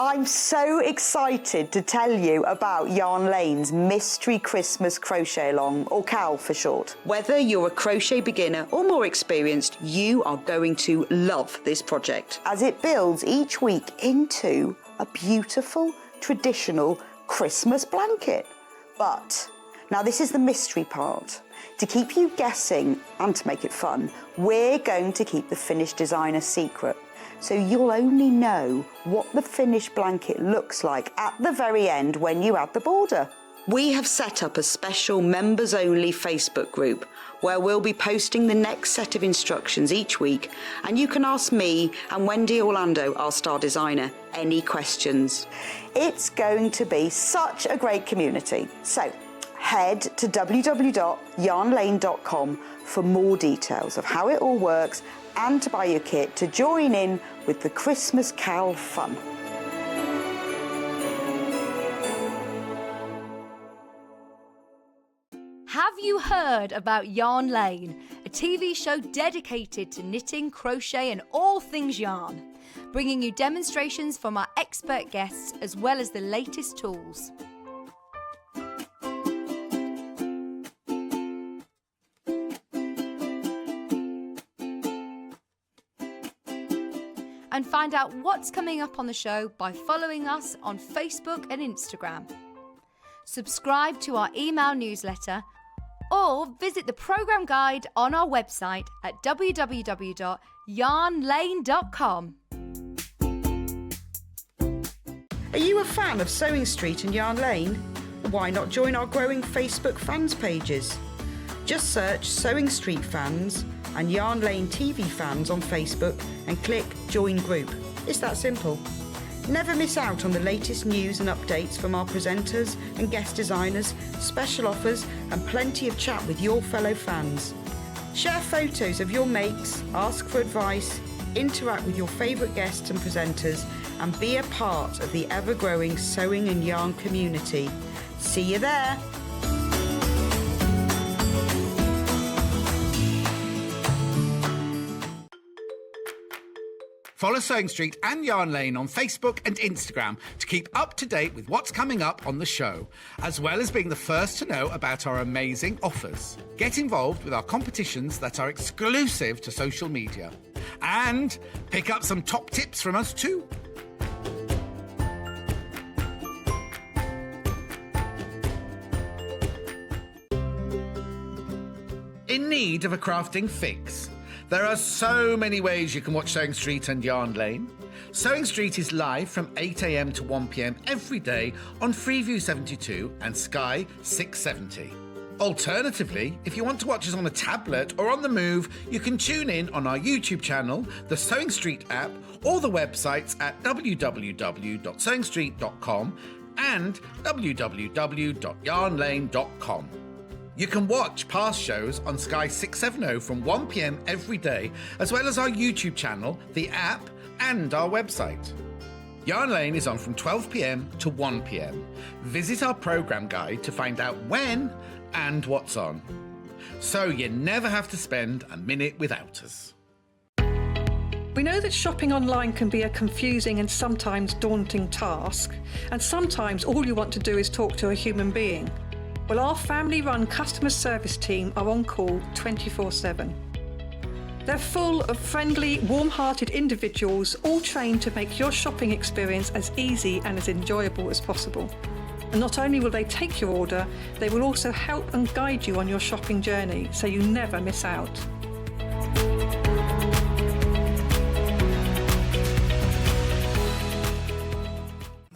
I'm so excited to tell you about Yarn Lane's Mystery Christmas Crochet Along, or CAL for short. Whether you're a crochet beginner or more experienced, you are going to love this project, as it builds each week into a beautiful, traditional Christmas blanket. But now this is the mystery part. To keep you guessing and to make it fun, we're going to keep the finished design a secret. So you'll only know what the finished blanket looks like at the very end when you add the border. We have set up a special members-only Facebook group where we'll be posting the next set of instructions each week, and you can ask me and Wendy Orlando, our star designer, any questions. It's going to be such a great community. So head to www.yarnlane.com for more details of how it all works and to buy your kit to join in with the Christmas CAL fun. Have you heard about Yarn Lane, a TV show dedicated to knitting, crochet and all things yarn, bringing you demonstrations from our expert guests as well as the latest tools. And find out what's coming up on the show by following us on Facebook and Instagram. Subscribe to our email newsletter or visit the programme guide on our website at www.yarnlane.com. Are you a fan of Sewing Street and Yarn Lane? Why not join our growing Facebook fans pages? Just search Sewing Street Fans and Yarn Lane TV Fans on Facebook and click Join Group. It's that simple. Never miss out on the latest news and updates from our presenters and guest designers, special offers and plenty of chat with your fellow fans. Share photos of your makes, ask for advice, interact with your favourite guests and presenters and be a part of the ever-growing sewing and yarn community. See you there! Follow Sewing Street and Yarn Lane on Facebook and Instagram to keep up to date with what's coming up on the show, as well as being the first to know about our amazing offers. Get involved with our competitions that are exclusive to social media. And pick up some top tips from us too. In need of a crafting fix? There are so many ways you can watch Sewing Street and Yarn Lane. Sewing Street is live from 8 a.m. to 1 p.m. every day on Freeview 72 and Sky 670. Alternatively, if you want to watch us on a tablet or on the move, you can tune in on our YouTube channel, the Sewing Street app, or the websites at www.sewingstreet.com and www.yarnlane.com. You can watch past shows on Sky 670 from 1 p.m. every day, as well as our YouTube channel, the app, and our website. Yarn Lane is on from 12 p.m. to 1 p.m. Visit our programme guide to find out when and what's on. So you never have to spend a minute without us. We know that shopping online can be a confusing and sometimes daunting task, and sometimes all you want to do is talk to a human being. Well, our family-run customer service team are on call 24/7. They're full of friendly, warm-hearted individuals, all trained to make your shopping experience as easy and as enjoyable as possible. And not only will they take your order, they will also help and guide you on your shopping journey, so you never miss out.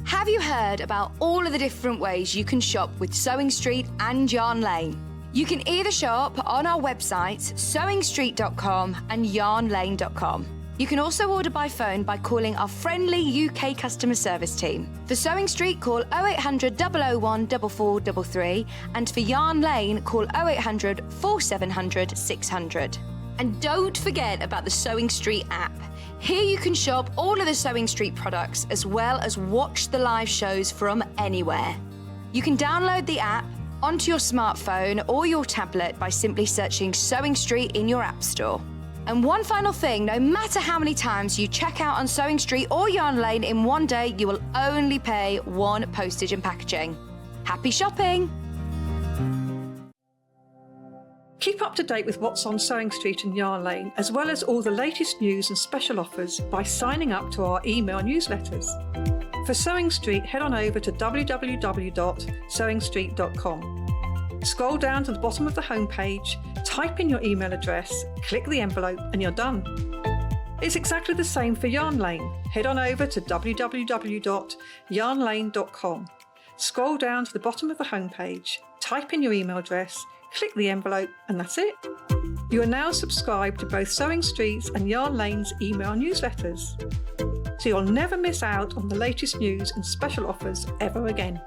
Have you heard about all of the different ways you can shop with Sewing Street and Yarn Lane? You can either shop on our websites, sewingstreet.com and yarnlane.com. You can also order by phone by calling our friendly UK customer service team. For Sewing Street, call 0800 001 4433, and for Yarn Lane, call 0800 4700 600. And don't forget about the Sewing Street app. Here you can shop all of the Sewing Street products as well as watch the live shows from anywhere. You can download the app onto your smartphone or your tablet by simply searching Sewing Street in your app store. And one final thing, no matter how many times you check out on Sewing Street or Yarn Lane in one day, you will only pay one postage and packaging. Happy shopping! Keep up to date with what's on Sewing Street and Yarn Lane, as well as all the latest news and special offers by signing up to our email newsletters. For Sewing Street, head on over to www.sewingstreet.com. Scroll down to the bottom of the homepage, type in your email address, click the envelope, and you're done. It's exactly the same for Yarn Lane. Head on over to www.yarnlane.com. Scroll down to the bottom of the homepage, type in your email address, click the envelope, and that's it. You are now subscribed to both Sewing Street's and Yarn Lane's email newsletters, so you'll never miss out on the latest news and special offers ever again.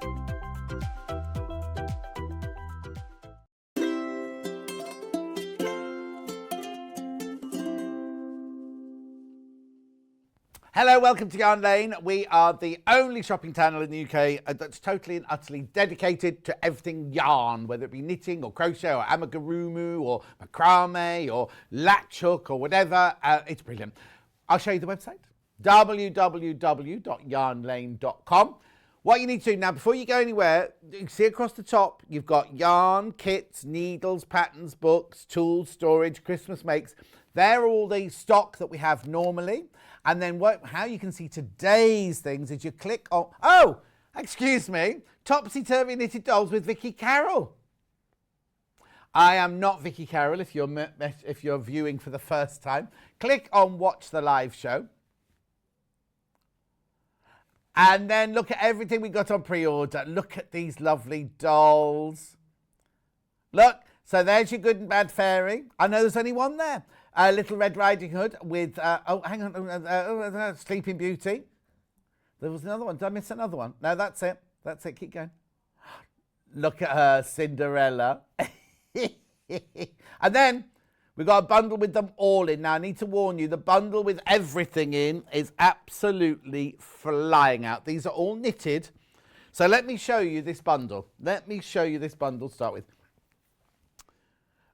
Hello, welcome to Yarn Lane. We are the only shopping channel in the UK that's totally and utterly dedicated to everything yarn, whether it be knitting or crochet or amigurumu or macrame or latch hook or whatever. It's brilliant. I'll show you the website, www.yarnlane.com. What you need to do now, before you go anywhere, you can see across the top, you've got yarn, kits, needles, patterns, books, tools, storage, Christmas makes. They're all the stock that we have normally. And then how you can see today's things is you click on, oh, excuse me, Topsy Turvy Knitted Dolls with Vicky Carroll. I am not Vicky Carroll if you're viewing for the first time. Click on Watch the Live Show. And then look at everything we got on pre-order. Look at these lovely dolls. Look, so there's your Good and Bad Fairy. I know there's only one there. Little Red Riding Hood with, Sleeping Beauty. There was another one. Did I miss another one? No, that's it. That's it. Keep going. Look at her, Cinderella. And then we've got a bundle with them all in. Now, I need to warn you, the bundle with everything in is absolutely flying out. These are all knitted. So let me show you this bundle. Let me show you this bundle to start with.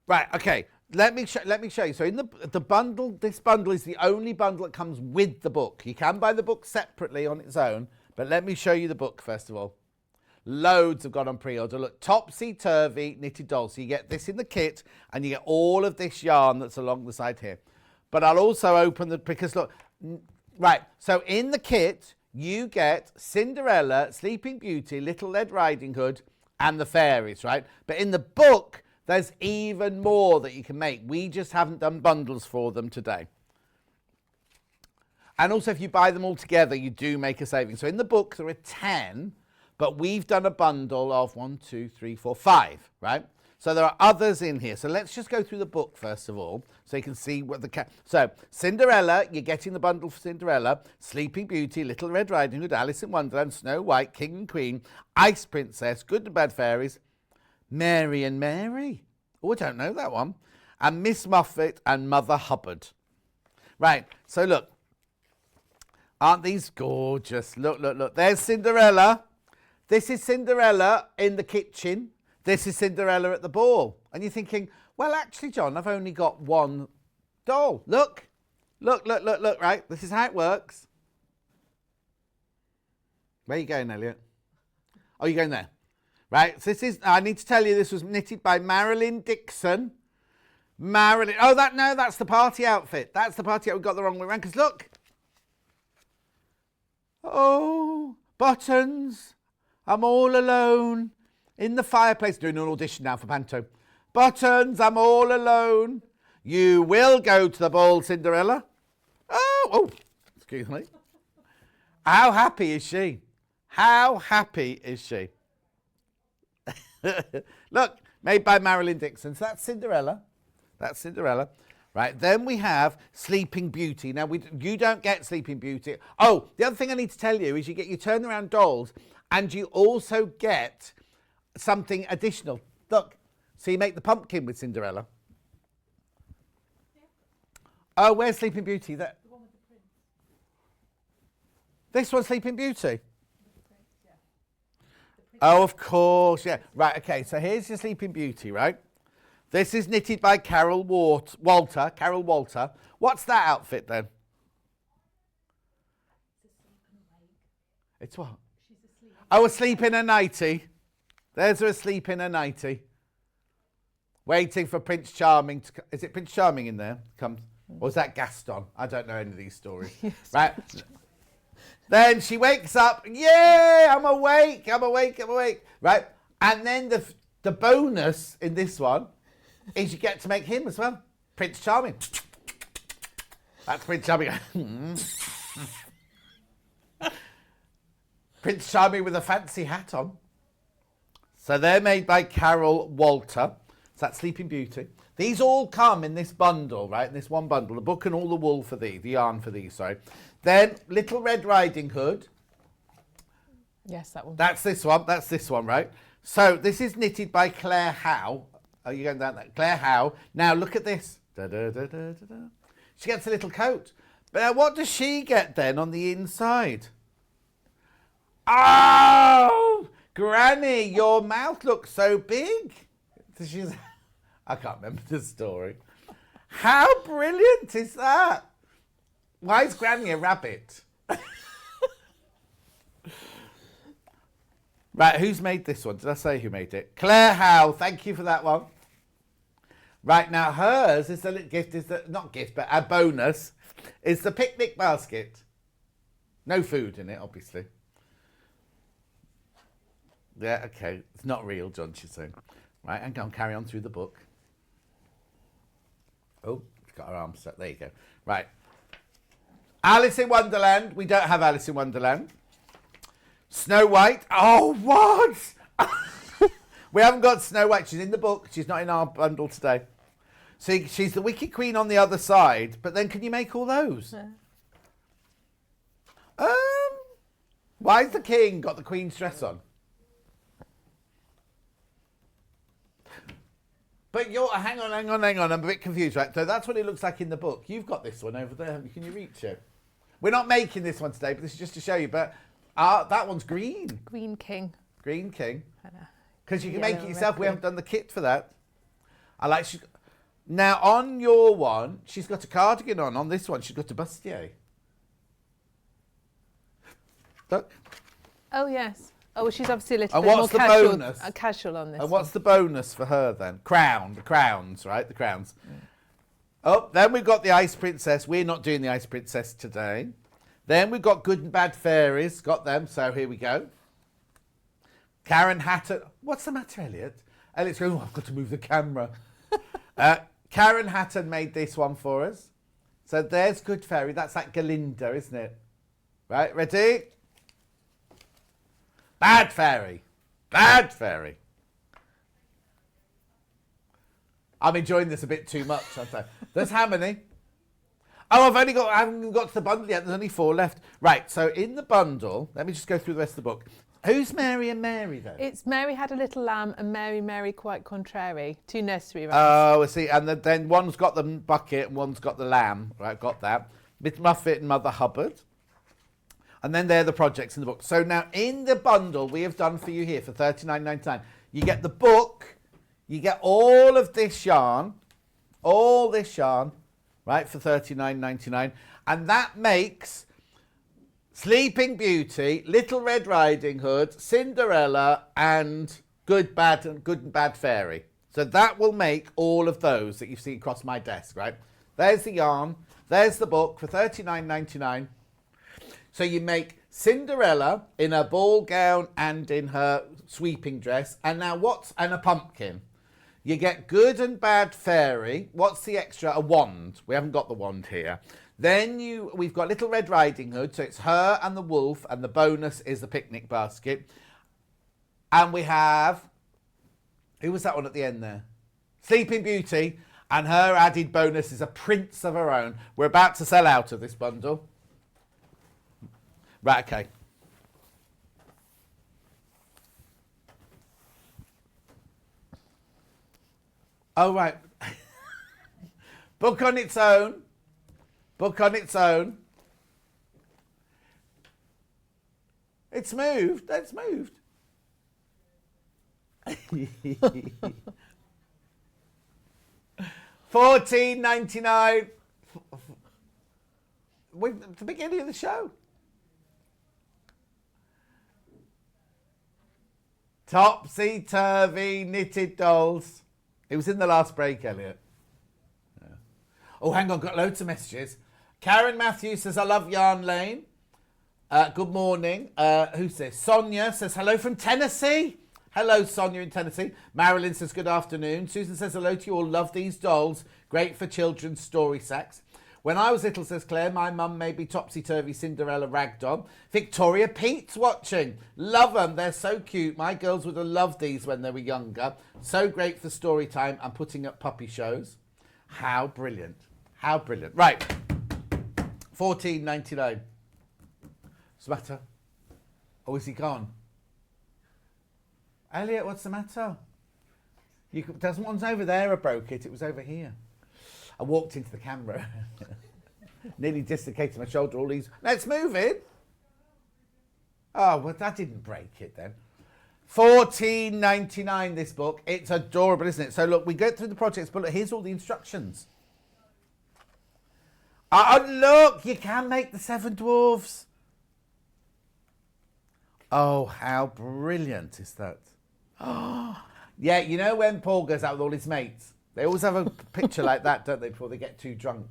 Right, okay. Let me show you. So in the bundle, this bundle is the only bundle that comes with the book. You can buy the book separately on its own, but let me show you the book first of all. Loads have got on pre-order. Look, Topsy Turvy Knitted Dolls. So you get this in the kit, and you get all of this yarn that's along the side here. But I'll also open because look, right. So in the kit, you get Cinderella, Sleeping Beauty, Little Red Riding Hood, and the fairies, right? But in the book, there's even more that you can make. We just haven't done bundles for them today. And also, if you buy them all together, you do make a saving. So in the book, there are 10, but we've done a bundle of 1, 2, 3, 4, 5, right? So there are others in here. So let's just go through the book first of all, so you can see what so Cinderella, you're getting the bundle for Cinderella, Sleeping Beauty, Little Red Riding Hood, Alice in Wonderland, Snow White, King and Queen, Ice Princess, Good and Bad Fairies, Mary and Mary. Oh, I don't know that one. And Miss Muffet and Mother Hubbard. Right, so look. Aren't these gorgeous? Look, look, look. There's Cinderella. This is Cinderella in the kitchen. This is Cinderella at the ball. And you're thinking, well, actually, John, I've only got one doll. Look. Look, look, look, look, right? This is how it works. Where are you going, Elliot? Oh, you're going there. Right, so this is, I need to tell you, this was knitted by Marilyn Dixon. Marilyn, oh, that's the party outfit. That's the party outfit. We got the wrong way around, because look. Oh, buttons. I'm all alone in the fireplace. Doing an audition now for Panto. Buttons, I'm all alone. You will go to the ball, Cinderella. Oh, excuse me. How happy is she? How happy is she? Look, made by Marilyn Dixon. So that's Cinderella. That's Cinderella. Right, then we have Sleeping Beauty. Now, you don't get Sleeping Beauty. Oh, the other thing I need to tell you is you get your turnaround dolls and you also get something additional. Look, so you make the pumpkin with Cinderella. Yeah. Oh, where's Sleeping Beauty? The one with the prince. This one's Sleeping Beauty? Oh, of course, yeah. Right, okay, so here's your Sleeping Beauty, right? This is knitted by Carol Walter. Carol Walter. What's that outfit then? It's what? She's asleep. Oh, asleep in a nightie. There's her asleep in a nightie. Waiting for Prince Charming to... Is it Prince Charming in there? Comes. Or is that Gaston? I don't know any of these stories. Yes. Right. Then she wakes up. Yeah, I'm awake. I'm awake. I'm awake. Right. And then the bonus in this one is you get to make him as well. Prince Charming. That's Prince Charming. Prince Charming with a fancy hat on. So they're made by Carol Walter. So that's Sleeping Beauty. These all come in this bundle, right? In this one bundle. The book and all the wool for these, the yarn for these, sorry. Then Little Red Riding Hood. Yes, that one. That's this one. That's this one, right? So this is knitted by Claire Howe. Are you going down that? Claire Howe. Now look at this. Da, da, da, da, da, da. She gets a little coat. But now what does she get then on the inside? Oh, Granny, your mouth looks so big. She's, I can't remember the story. How brilliant is that? Why is Granny a rabbit? Right, who's made this one? Did I say who made it? Claire Howe, thank you for that one. Right, now hers is the gift, is the, not gift, but a bonus, is the picnic basket. No food in it, obviously. Yeah, okay. It's not real, John, she's saying. Right, and go and carry on through the book. Oh, she's got her arms set. There you go. Right. Alice in Wonderland. We don't have Alice in Wonderland. Snow White. Oh, what? We haven't got Snow White. She's in the book. She's not in our bundle today. So she's the Wicked Queen on the other side. But then can you make all those? Yeah. Why's the king got the Queen's dress on? But you're, hang on, I'm a bit confused, right? So that's what it looks like in the book. You've got this one over there, can you reach it? We're not making this one today, but this is just to show you, but that one's green. Green King. Green King. Because you can make it yourself, we haven't done the kit for that. I like, now on your one, she's got a cardigan on this one, she's got a bustier. Look. Oh, yes. Oh, well, she's obviously a little bit more casual on this. And what's the bonus for her then? The crowns, right? The crowns. Mm. Oh, then we've got the Ice Princess. We're not doing the Ice Princess today. Then we've got Good and Bad Fairies. Got them, so here we go. Karen Hatton. What's the matter, Elliot? Elliot's going, oh, I've got to move the camera. Karen Hatton made this one for us. So there's Good Fairy. That's like Galinda, isn't it? Right, ready? Bad Fairy. Bad Fairy. I'm enjoying this a bit too much, aren't I? There's how many? Oh, I haven't got to the bundle yet. There's only 4 left. Right, so in the bundle, let me just go through the rest of the book. Who's Mary and Mary then? It's Mary Had a Little Lamb and Mary, Mary Quite Contrary. 2 nursery rhymes. Oh, I see. And then one's got the bucket and one's got the lamb. Right, got that. Miss Muffet and Mother Hubbard. And then they're the projects in the book. So now in the bundle we have done for you here for $39.99, you get the book, you get all of this yarn, right, for $39.99. And that makes Sleeping Beauty, Little Red Riding Hood, Cinderella, and Good and Bad Fairy. So that will make all of those that you've seen across my desk, right? There's the yarn, there's the book for $39.99. So you make Cinderella in her ball gown and in her sweeping dress. And now and a pumpkin. You get Good and Bad Fairy. What's the extra? A wand. We haven't got the wand here. Then we've got Little Red Riding Hood. So it's her and the wolf. And the bonus is the picnic basket. And we have, who was that one at the end there? Sleeping Beauty. And her added bonus is a prince of her own. We're about to sell out of this bundle. Right, okay. Oh, right. Book on its own. Book on its own. It's moved. It's moved. $14.99. With the beginning of the show. Topsy Turvy Knitted Dolls. It was in the last break, Elliot. Yeah. Oh, hang on, got loads of messages. Karen Matthews says, I love Yarn Lane. Good morning. Who's this? Sonia says, hello from Tennessee. Hello, Sonia in Tennessee. Marilyn says, good afternoon. Susan says, hello to you all. Love these dolls. Great for children's story sacks. When I was little, says Claire, my mum made me Topsy Turvy Cinderella ragdoll. Victoria Pete's watching. Love them. They're so cute. My girls would have loved these when they were younger. So great for story time and putting up puppy shows. How brilliant. How brilliant. Right. $14.99. What's the matter? Oh, is he gone? Elliot, what's the matter? There's one's over there. I broke it. It was over here. I walked into the camera. Nearly dislocated my shoulder. All these. Let's move it. Oh, well, that didn't break it then. $14.99 this book. It's adorable, isn't it? So look, we go through the projects, but look, here's all the instructions. Oh, look, you can make the 7 dwarfs. Oh, how brilliant is that? Oh, yeah, you know when Paul goes out with all his mates? They always have a picture like that, don't they, before they get too drunk?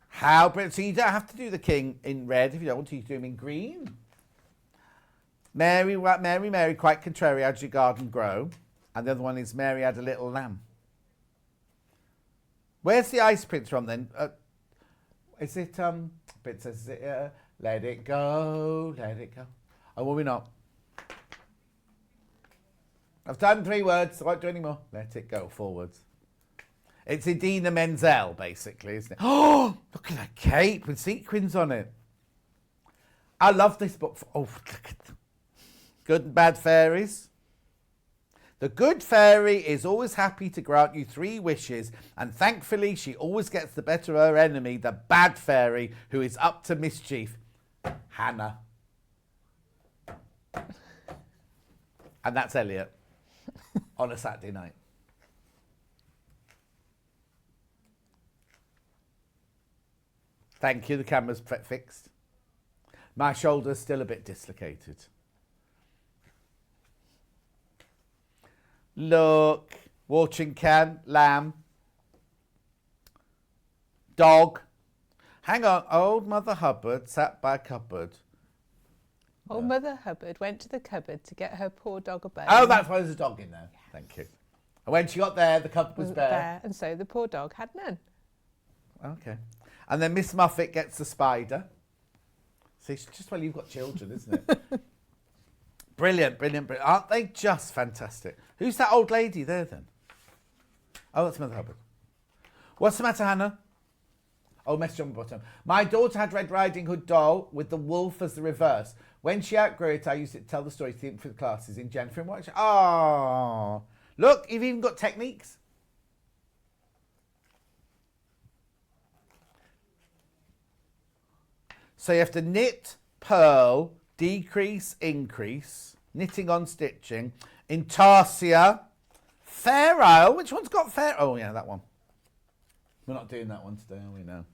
How brilliant. So you don't have to do the king in red if you don't want to. You can do him in green. Mary, Mary, quite contrary, how'd your garden grow? And the other one is Mary had a little lamb. Where's the ice prince from then? Is it, Princess, is it, let it go, let it go. Oh, will we not? I've done 3 words, I won't do any more. Let it go, forwards. It's Idina Menzel, basically, isn't it? Oh, look at that cape with sequins on it. I love this book. Oh, look at them. Good and Bad Fairies. The good fairy is always happy to grant you 3 wishes, and thankfully she always gets the better of her enemy, the bad fairy, who is up to mischief, Hannah. And that's Elliot on a Saturday night. Thank you, the camera's fixed. My shoulder's still a bit dislocated. Look, watering can, lamb, dog. Hang on, old Mother Hubbard sat by a cupboard. Old Mother Hubbard went to the cupboard to get her poor dog a bone. Oh, that's why there's a dog in there. Yeah. Thank you. And when she got there, the cupboard was bare. And so the poor dog had none. Okay. And then Miss Muffet gets the spider. See, it's just when you've got children, isn't it? Brilliant, brilliant, brilliant. Aren't they just fantastic? Who's that old lady there then? Oh, that's Mother Hubbard. What's the matter, Hannah? Oh, message on the bottom. My daughter had Red Riding Hood doll with the wolf as the reverse. When she outgrew it, I used it to tell the story for the classes in Jennifer and Watch. Oh, look, you've even got techniques. So you have to knit, purl, decrease, increase, knitting on stitching, intarsia, Fair Isle. Which one's got Fair? Oh, yeah, that one. We're not doing that one today, are we? No.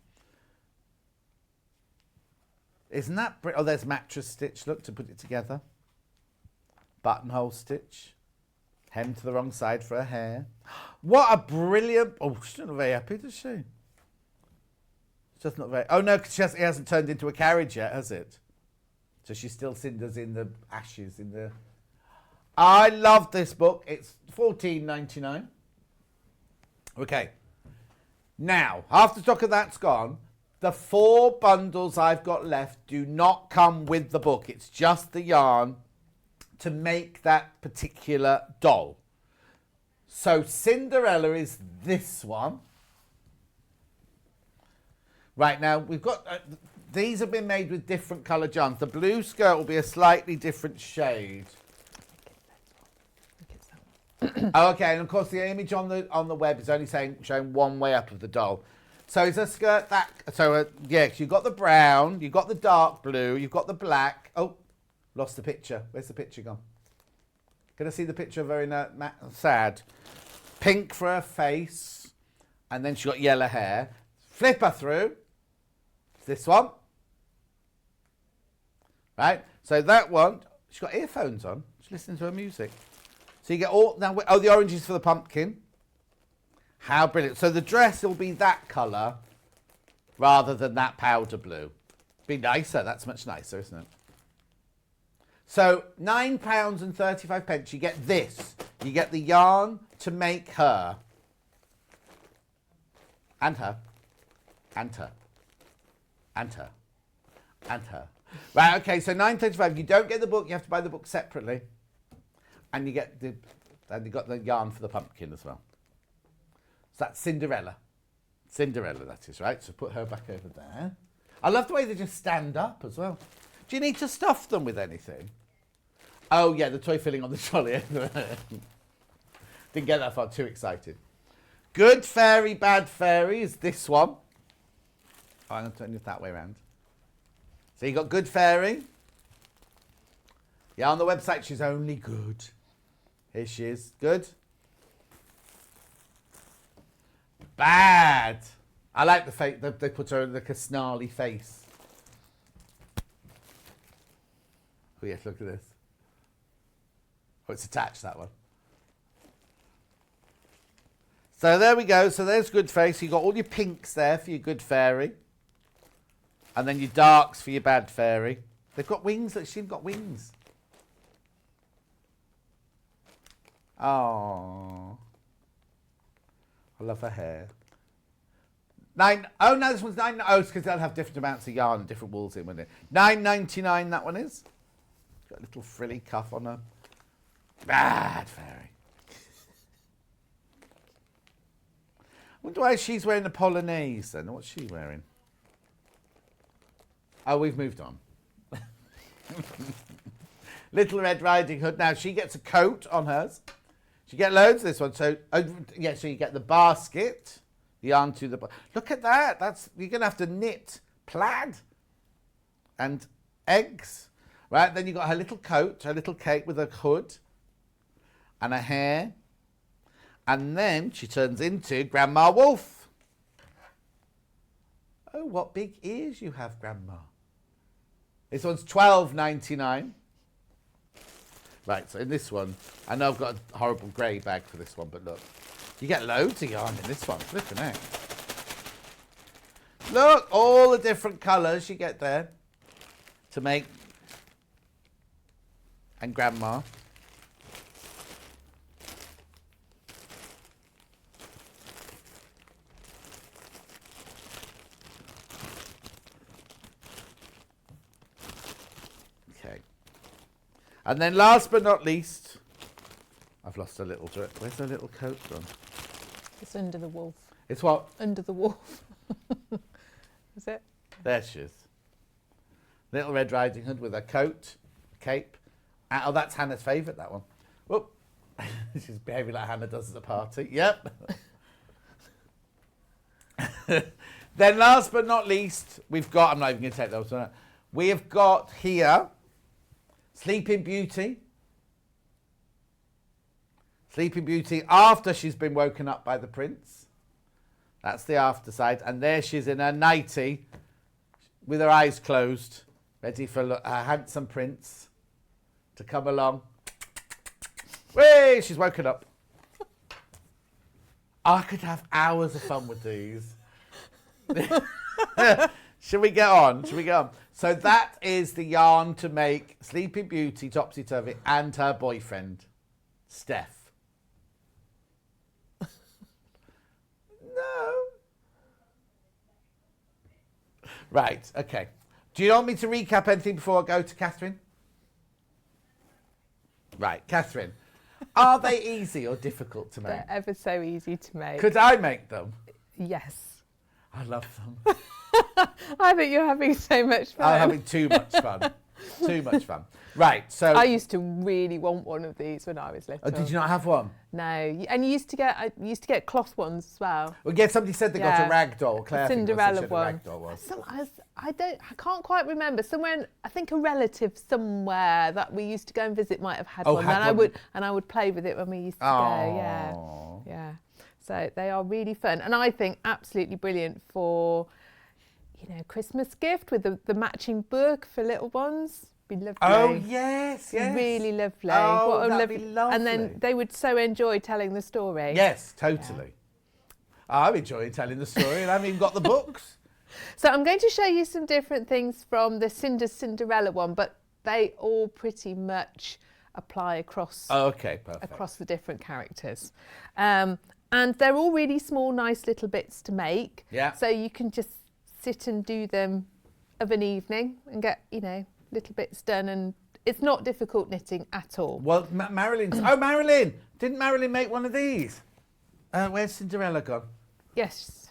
Isn't that... Oh, there's mattress stitch. Look, to put it together. Buttonhole stitch. Hem to the wrong side for her hair. What a brilliant... Oh, she's not very happy, does she? It's just not very... Oh, no, because it hasn't turned into a carriage yet, has it? So she still cinders in the ashes in the... I love this book. It's $14.99. Okay. Now, half the stock of that's gone. The 4 bundles I've got left do not come with the book. It's just the yarn to make that particular doll. So Cinderella is this one. Right, now we've got... these have been made with different coloured yarns. The blue skirt will be a slightly different shade. Okay, and of course the image on the web is only showing one way up of the doll. So is a skirt that... So, yes, you've got the brown, you've got the dark blue, you've got the black. Oh, lost the picture. Where's the picture gone? Can I see the picture of her in sad? Pink for her face, and then she got yellow hair. Flip her through. It's this one. Right? So that one, she's got earphones on. She's listening to her music. So you get all, now, oh, the orange is for the pumpkin. How brilliant. So the dress will be that colour rather than that powder blue. Be nicer. That's much nicer, isn't it? So £9.35. You get this. You get the yarn to make her. And her. And her. And her. And her. Right, okay, so £9.35. You don't get the book. You have to buy the book separately. And you get the, and you got the yarn for the pumpkin as well. So that's Cinderella. Cinderella, that is, right? So put her back over there. I love the way they just stand up as well. Do you need to stuff them with anything? Oh, yeah, the toy filling on the trolley. Didn't get that far, too excited. Good fairy, bad fairy is this one. Oh, I'm going to turn it that way around. So you got good fairy. Yeah, on the website, she's only good. Here she is. Good. Bad. I like the face. They put her in like a snarly face. Oh, yes, look at this. Oh, it's attached, that one. So there we go. So there's good face. You've got all your pinks there for your good fairy. And then your darks for your bad fairy. They've got wings. She's got wings. Oh, I love her hair. Oh no, this one's nine. Oh, it's because they'll have different amounts of yarn and different wools in, won't it? £9.99. That one is. Got a little frilly cuff on her. Bad fairy. I wonder why she's wearing the polonaise then. What's she wearing? Oh, we've moved on. Little Red Riding Hood. Now she gets a coat on hers. You get loads of this one. So, yeah, so you get the basket, the yarn to the... Look at that. That's you're going to have to knit plaid and eggs. Right, then you got her little coat, her little cape with a hood and a hair. And then she turns into Grandma Wolf. Oh, what big ears you have, Grandma. This one's £12.99. Right, so in this one, I know I've got a horrible grey bag for this one, but look. You get loads of yarn in this one. Flipping heck. Look, all the different colours you get there to make. And Grandma. Okay. And then last but not least, I've lost a little dress. Where's her little coat from? It's under the wolf. It's what? Under the wolf. Is it? There she is. Little Red Riding Hood with a coat, cape. Oh, that's Hannah's favourite, that one. Whoop. She's behaving like Hannah does at the party. Yep. Then last but not least, we've got, I'm not even going to take those. We have got here Sleeping Beauty. Sleeping Beauty after she's been woken up by the prince. That's the after side. And there she's in her nightie with her eyes closed, ready for a handsome prince to come along. Whee! She's woken up. I could have hours of fun with these. Should we get on? Should we get on? So that is the yarn to make Sleeping Beauty, Topsy Turvy, and her boyfriend, Steph. No. Right, okay. Do you want me to recap anything before I go to Kathrine? Right, Kathrine. Are they easy or difficult to make? They're ever so easy to make. Could I make them? Yes. I love them. I think you're having so much fun. I'm having too much fun. Too much fun. Right, so... I used to really want one of these when I was little. Oh, did you not have one? No, and you used to get cloth ones as well. Well, yeah, somebody said they got a rag doll. Claire, Cinderella one. Rag doll I can't quite remember. Somewhere, I think a relative somewhere that we used to go and visit might have had one. And I would play with it when we used to go. Yeah. So they are really fun, and I think absolutely brilliant for, Christmas gift with the matching book for little ones. Be lovely. Oh yes. Really lovely. Oh, that'd be lovely. And then they would so enjoy telling the story. Yes, totally. Yeah. I'm enjoying telling the story, and I haven't even got the books. So I'm going to show you some different things from the Cinderella one, but they all pretty much apply across. Okay, perfect. Across the different characters, and they're all really small, nice little bits to make. Yeah. So you can just sit and do them of an evening and get little bits done, and it's not difficult knitting at all. Well, Marilyn! Didn't Marilyn make one of these? Where's Cinderella gone? Yes.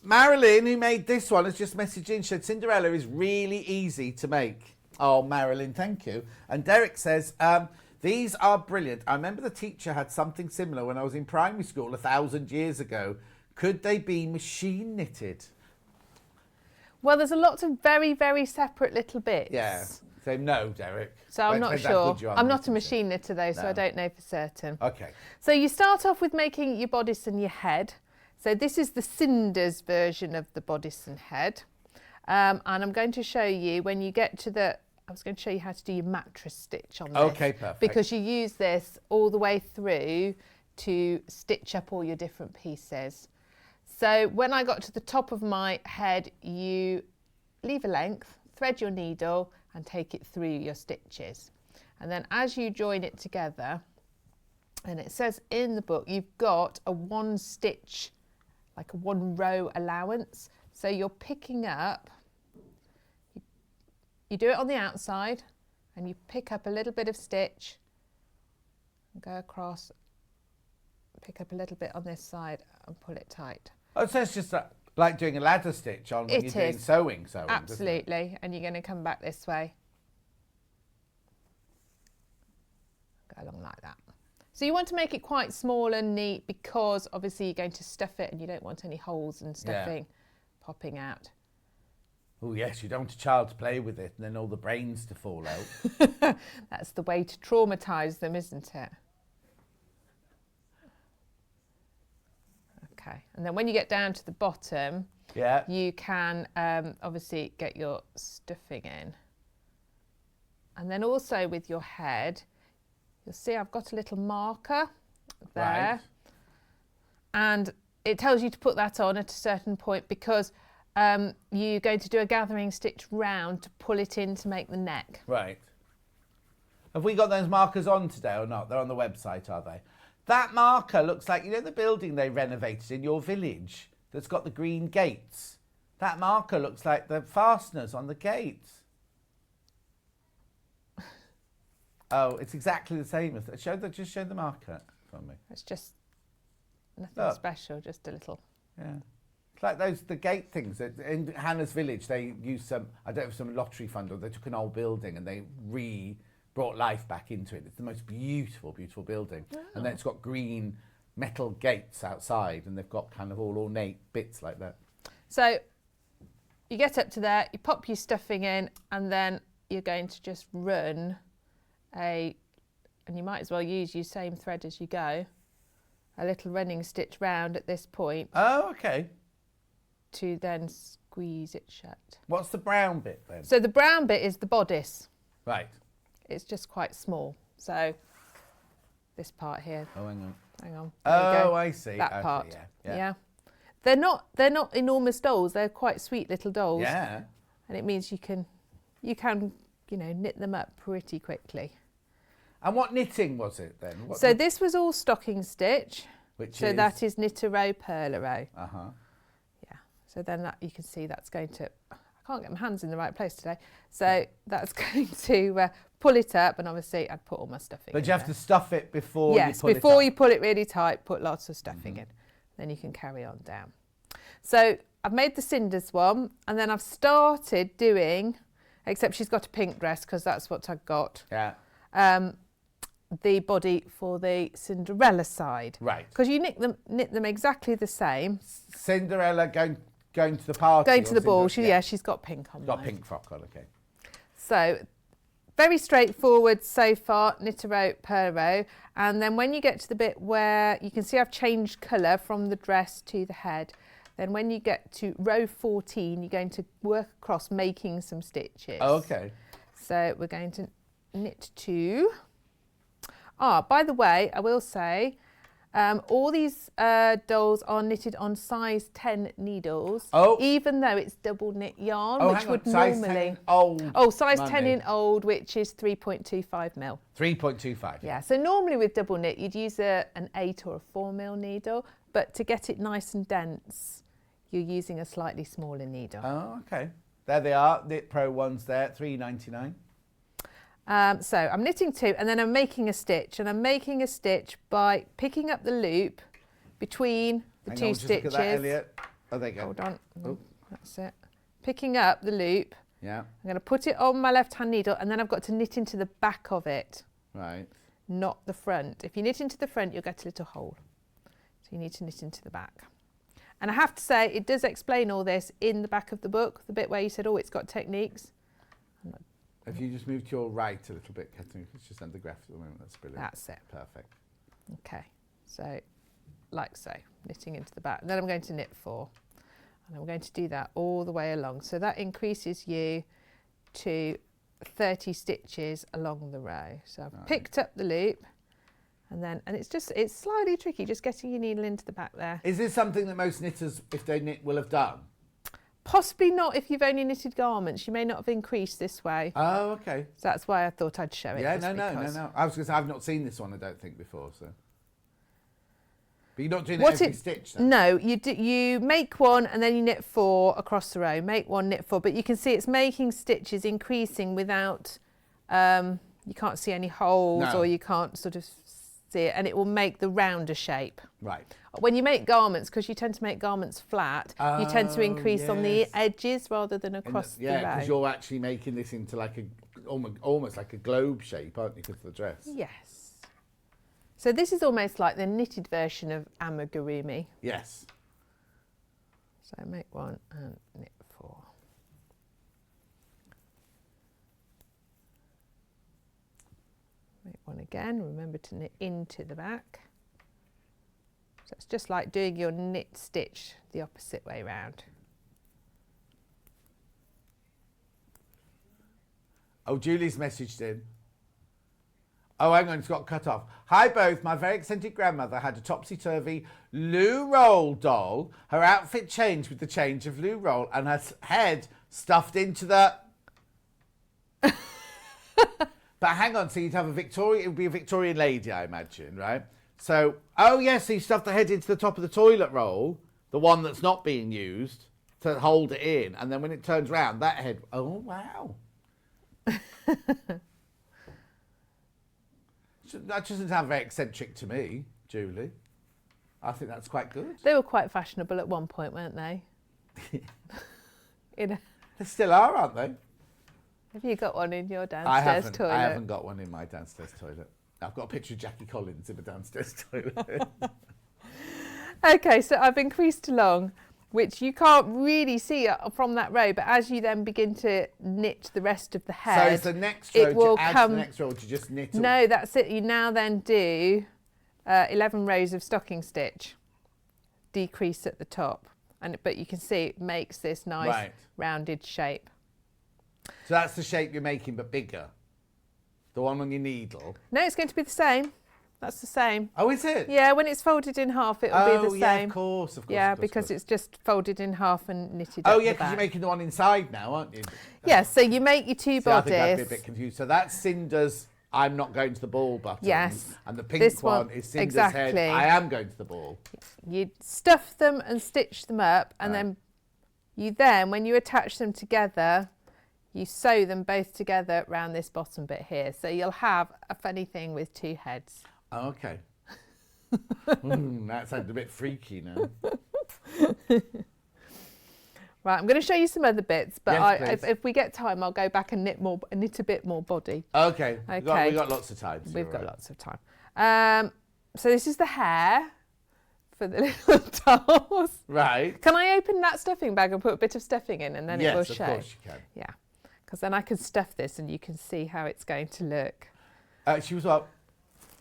Marilyn, who made this one, has just messaged in, said Cinderella is really easy to make. Oh, Marilyn, thank you. And Derek says, these are brilliant. I remember the teacher had something similar when I was in primary school 1,000 years ago. Could they be machine knitted? Well, there's a lot of very, very separate little bits. Yeah. So no, Derek. So I'm not sure. I'm not a machine knitter though, so I don't know for certain. Okay. So you start off with making your bodice and your head. So this is the Cinders version of the bodice and head. And I'm going to show you when you get to I was going to show you how to do your mattress stitch on this. Okay, perfect. Because you use this all the way through to stitch up all your different pieces. So when I got to the top of my head, you leave a length, thread your needle and take it through your stitches. And then as you join it together, and it says in the book, you've got a 1 stitch, like a 1 row allowance. So you're picking up, you do it on the outside and you pick up a little bit of stitch, and go across, pick up a little bit on this side and pull it tight. Oh, so it's just like doing a ladder stitch on when you're doing sewing. Absolutely, and you're going to come back this way. Go along like that. So you want to make it quite small and neat because obviously you're going to stuff it and you don't want any holes and stuffing popping out. Oh yes, you don't want a child to play with it and then all the brains to fall out. That's the way to traumatise them, isn't it? Okay, and then when you get down to the bottom, you can obviously get your stuffing in. And then also with your head, you'll see I've got a little marker there. Right. And it tells you to put that on at a certain point because you're going to do a gathering stitch round to pull it in to make the neck. Right. Have we got those markers on today or not? They're on the website, are they? That marker looks like, the building they renovated in your village that's got the green gates. That marker looks like the fasteners on the gates. Oh, it's exactly the same as that. Just show the marker for me. It's just nothing special, just a little. Yeah. It's like the gate things. In Hannah's village, they used some lottery fund, or they took an old building and they brought life back into it. It's the most beautiful, beautiful building. Oh. And then it's got green metal gates outside and they've got kind of all ornate bits like that. So you get up to there, you pop your stuffing in and then you're going to just run and you might as well use your same thread as you go, a little running stitch round at this point. Oh, okay. To then squeeze it shut. What's the brown bit then? So the brown bit is the bodice. Right. It's just quite small. So this part here. Oh, hang on. Hang on. Oh, I see. That part. Yeah. They're not enormous dolls. They're quite sweet little dolls. Yeah. And it means you can knit them up pretty quickly. And what knitting was it then? So this was all stocking stitch. So that is knit a row, purl a row. Uh-huh. Yeah. So then you can see that's going to, I can't get my hands in the right place today. So that's going to pull it up, and obviously I'd put all my stuffing in. But you have to stuff it before you pull it up. Yes, before you pull it really tight, put lots of stuffing in. Then you can carry on down. So I've made the Cinders one, and then I've started doing, except she's got a pink dress because that's what I got. Yeah. The body for the Cinderella side. Right. Because you knit them exactly the same. Cinderella going to the party. Going to the ball. She's got pink on. Got a pink frock on. Okay. So very straightforward so far. Knit a row per row, and then when you get to the bit where you can see I've changed colour from the dress to the head. Then when you get to row 14, you're going to work across making some stitches. Oh, okay. So we're going to knit 2. By the way, I will say, all these dolls are knitted on size 10 needles, even though it's double knit yarn, which would size normally... 10 old. Oh, size 10 in old, which is 3.25 mil. 3.25. Yeah, so normally with double knit, you'd use an 8 or a 4 mil needle, but to get it nice and dense, you're using a slightly smaller needle. Oh, okay. There they are, Knit Pro ones there, $3.99. So I'm knitting 2 and then I'm making a stitch, and I'm making a stitch by picking up the loop between the two stitches. Look at that, Elliot. Oh, there you go. Hold on. Oh. That's it. Picking up the loop. Yeah. I'm going to put it on my left-hand needle, and then I've got to knit into the back of it. Right. Not the front. If you knit into the front, you'll get a little hole. So you need to knit into the back. And I have to say, it does explain all this in the back of the book, the bit where you said, oh, it's got techniques. If you just move to your right a little bit, Kathrine, it's just under the graph at the moment. That's brilliant. That's it. Perfect. Okay, so like so, knitting into the back. And then I'm going to knit 4. And I'm going to do that all the way along. So that increases you to 30 stitches along the row. So I've picked up the loop, and it's slightly tricky just getting your needle into the back there. Is this something that most knitters, if they knit, will have done? Possibly not if you've only knitted garments. You may not have increased this way. Oh, okay. So that's why I thought I'd show it. Yeah, no. I was going to say, I've not seen this one, I don't think, before. So, but you're not doing every stitch, then? No, you make 1 and then you knit 4 across the row. Make 1, knit 4. But you can see it's making stitches increasing without, you can't see any holes or you can't sort of see it, and it will make the rounder shape. Right. When you make garments, because you tend to make garments flat, you tend to increase on the edges rather than across the row. Yeah, because you're actually making this into like almost like a globe shape, aren't you, because of the dress? Yes. So this is almost like the knitted version of amigurumi. Yes. So make 1 and knit 4. Make 1 again. Remember to knit into the back. So it's just like doing your knit stitch the opposite way round. Oh, Julie's messaged in. Oh, hang on, it's got cut off. Hi both, my very eccentric grandmother had a topsy-turvy loo roll doll. Her outfit changed with the change of loo roll and her head stuffed into the... But hang on, so you'd have it would be a Victorian lady, I imagine, right? So, oh yes, so you stuff the head into the top of the toilet roll, the one that's not being used, to hold it in, and then when it turns round, that head, oh wow. That doesn't sound very eccentric to me, Julie. I think that's quite good. They were quite fashionable at one point, weren't they? They still are, aren't they? Have you got one in your downstairs toilet? I haven't got one in my downstairs toilet. I've got a picture of Jackie Collins in the downstairs toilet. Okay, so I've increased along, which you can't really see from that row, but as you then begin to knit the rest of the head, so it's the next row, to the next row, to just knit. No, that's it. You now then do 11 rows of stocking stitch, decrease at the top, but you can see it makes this nice rounded shape. So that's the shape you're making, but bigger. The one on your needle. No, it's going to be the same. That's the same. Oh, is it? Yeah, when it's folded in half, it'll be the same. Yeah, of course. Yeah, because it's just folded in half and knitted Oh, at yeah, the because back. you're making the one inside now, aren't you? Yeah, so you make your 2 bodies. I think I'd be a bit confused. So that's Cinder's I'm not going to the ball button. Yes. And the pink one is Cinder's head, I am going to the ball. You stuff them and stitch them up, and then when you attach them together, you sew them both together around this bottom bit here. So you'll have a funny thing with 2 heads. Oh, okay. That sounds a bit freaky now. Right, I'm going to show you some other bits, but Yes, if we get time, I'll go back and knit a bit more body. Okay. Okay. We've got lots of time. So We've got lots of time. So this is the hair for the little dolls. Right. Can I open that stuffing bag and put a bit of stuffing in, and then it will show? Yes, of course you can. Yeah, because then I can stuff this and you can see how it's going to look. She was up.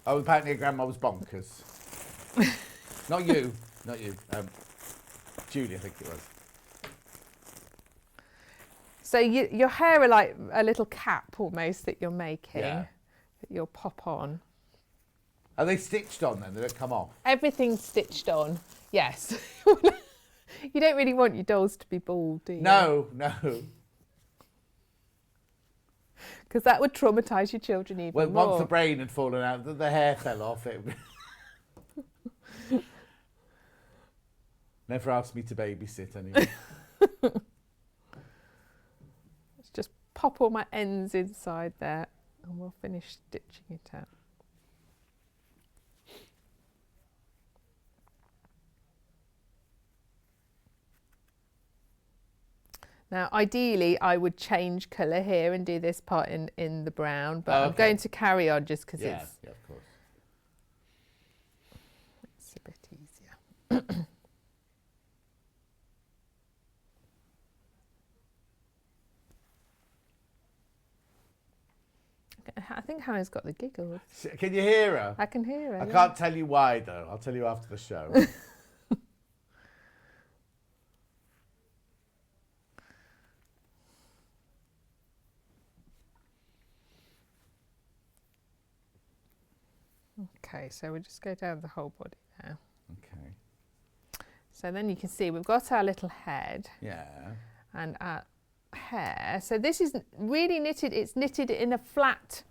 Oh, apparently her grandma was bonkers. Not you. Julie, I think it was. So your hair are like a little cap almost that you're making, that you'll pop on. Are they stitched on then? They don't come off? Everything's stitched on, yes. You don't really want your dolls to be bald, do you? No. Because that would traumatise your children even more. Once the brain had fallen out, the hair fell off. It never asked me to babysit anyway. Let's just pop all my ends inside there and we'll finish stitching it out. Now, ideally, I would change colour here and do this part in the brown, but I'm going to carry on just because yeah, of course. It's a bit easier. I think Hannah's got the giggles. Can you hear her? I can hear her. I can't tell you why, though. I'll tell you after the show. Okay, so we'll just go down the whole body now. Okay. So then you can see we've got our little head. Yeah. And our hair. So this is really knitted. It's knitted in a flat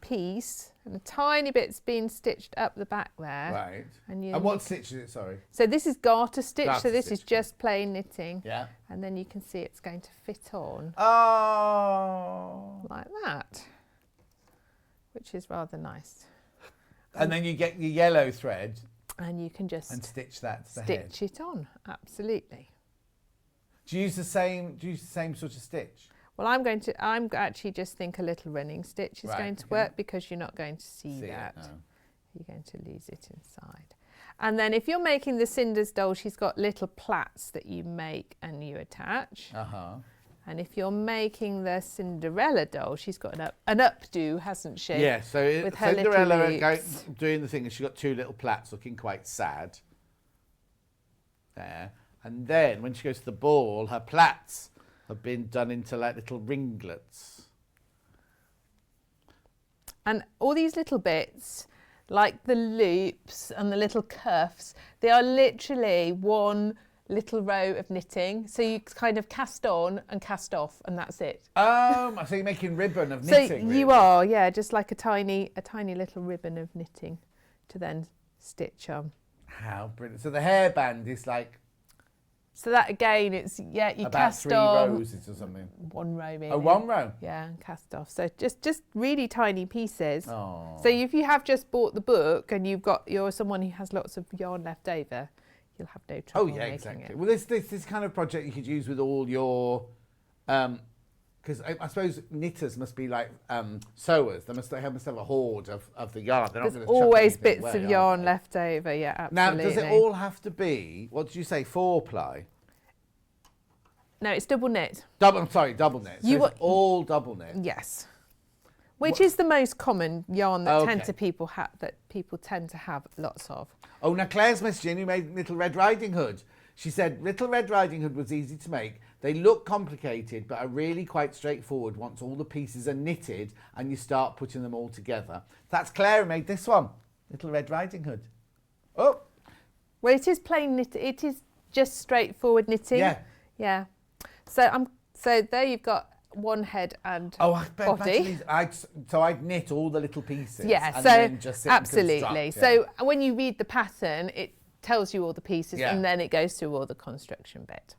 piece, and a tiny bit's been stitched up the back there. Right. And what stitch is it? Sorry. So this is garter stitch. Garter so this stitch. is just plain knitting. Yeah. And then you can see it's going to fit on. Oh. Like that, which is rather nice. And then you get your yellow thread. And you can just stitch that to the head. Stitch it on. Absolutely. Do you use the same sort of stitch? Well, I'm actually just think a little running stitch is going to work because you're not going to see that. No. You're going to lose it inside. And then if you're making the Cinder's doll, she's got little plaits that you make and you attach. Uh-huh. And if you're making the Cinderella doll, she's got an updo, hasn't she? Yeah, so with her Cinderella doing the thing, and she's got two little plaits looking quite sad. There. And then when she goes to the ball, her plaits have been done into like little ringlets. And all these little bits, like the loops and the little cuffs, they are literally one little row of knitting. So you kind of cast on and cast off, and that's it. So you're making ribbon of knitting. So really? you are, yeah, just like a tiny little ribbon of knitting to then stitch on. How brilliant! So the hairband is like. So that again, it's you about cast 3 on. roses or something. One row, maybe. Oh, 1 row. Yeah, and cast off. So just really tiny pieces. Oh. So if you have just bought the book and you're someone who has lots of yarn left over, you'll have no trouble making exactly. it. Well, this kind of project you could use with all your, because I suppose knitters must be like sewers. They must have a hoard of the yarn. They're not There's gonna chuck always anything bits away, of are yarn they? left over. Yeah, Now, absolutely. does it all have to be? What did you say? 4-ply? No, it's double knit. Double knit. So it's all double knit. Yes. Which is the most common yarn that people tend to have lots of. Oh, now Claire's messaging who made Little Red Riding Hood. She said Little Red Riding Hood was easy to make. They look complicated, but are really quite straightforward once all the pieces are knitted and you start putting them all together. That's Claire who made this one, Little Red Riding Hood. Oh. Well, it is plain knit. It is just straightforward knitting. Yeah. Yeah. So there you've got one head and body. I'd knit all the little pieces. Yeah, and so then just sit absolutely. And construct, So when you read the pattern, it tells you all the pieces and then it goes through all the construction bit.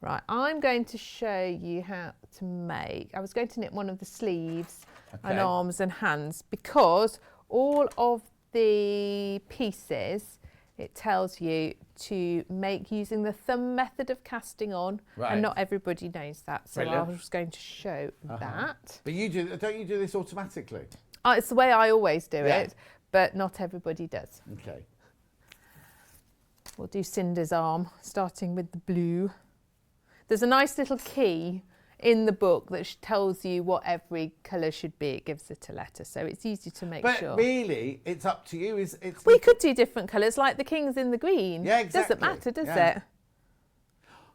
Right, I'm going to show you how to make. I was going to knit one of the sleeves and arms and hands because all of the pieces it tells you to make using the thumb method of casting on, Right. and not everybody knows that, so Brilliant. I was going to show that. But don't you do this automatically? It's the way I always do Yeah. it, but not everybody does. Okay. We'll do Cinder's arm, starting with the blue. There's a nice little key in the book that tells you what every colour should be. It gives it a letter, so it's easy to make But sure. really, it's up to you. We could do different colours, like the king's in the green. Yeah, exactly. Doesn't matter, does Yeah. it?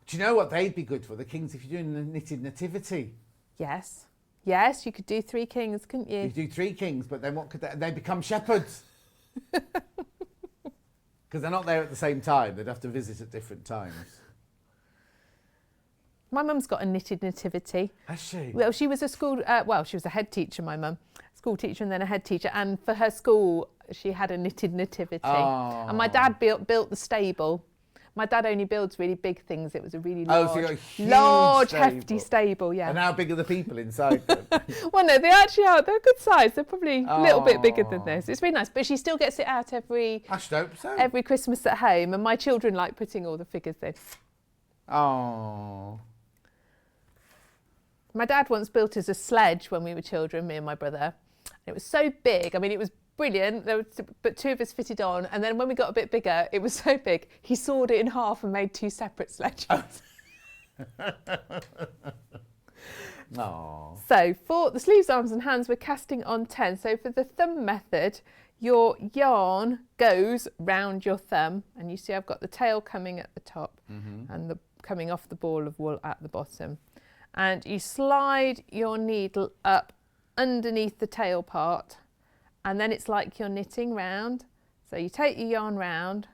Do you know what they'd be good for? The kings, if you're doing the knitted nativity. Yes. Yes, you could do 3 kings, couldn't you? You do 3 kings, but then what could they become shepherds? Because they're not there at the same time. They'd have to visit at different times. My mum's got a knitted nativity. Has she? Well, she was a school, she was a head teacher, my mum. School teacher and then a head teacher. And for her school, she had a knitted nativity. Oh. And my dad built the stable. My dad only builds really big things. It was a really Oh, large, so you got a huge large stable. hefty stable, yeah. And how big are the people inside them? Well, no, they actually are. They're good size. They're probably a little bit bigger than Oh. this. It's really nice. But she still gets it out every I should hope so. Christmas at home. And my children like putting all the figures in. Oh. My dad once built us a sledge when we were children, me and my brother. It was so big. I mean, it was brilliant. But 2 of us fitted on. And then when we got a bit bigger, it was so big, he sawed it in half and made 2 separate sledges. Oh. So for the sleeves, arms and hands, we're casting on 10. So for the thumb method, your yarn goes round your thumb. And you see I've got the tail coming at the top and coming off the ball of wool at the bottom. And you slide your needle up underneath the tail part, and then it's like you're knitting round. So you take your yarn round,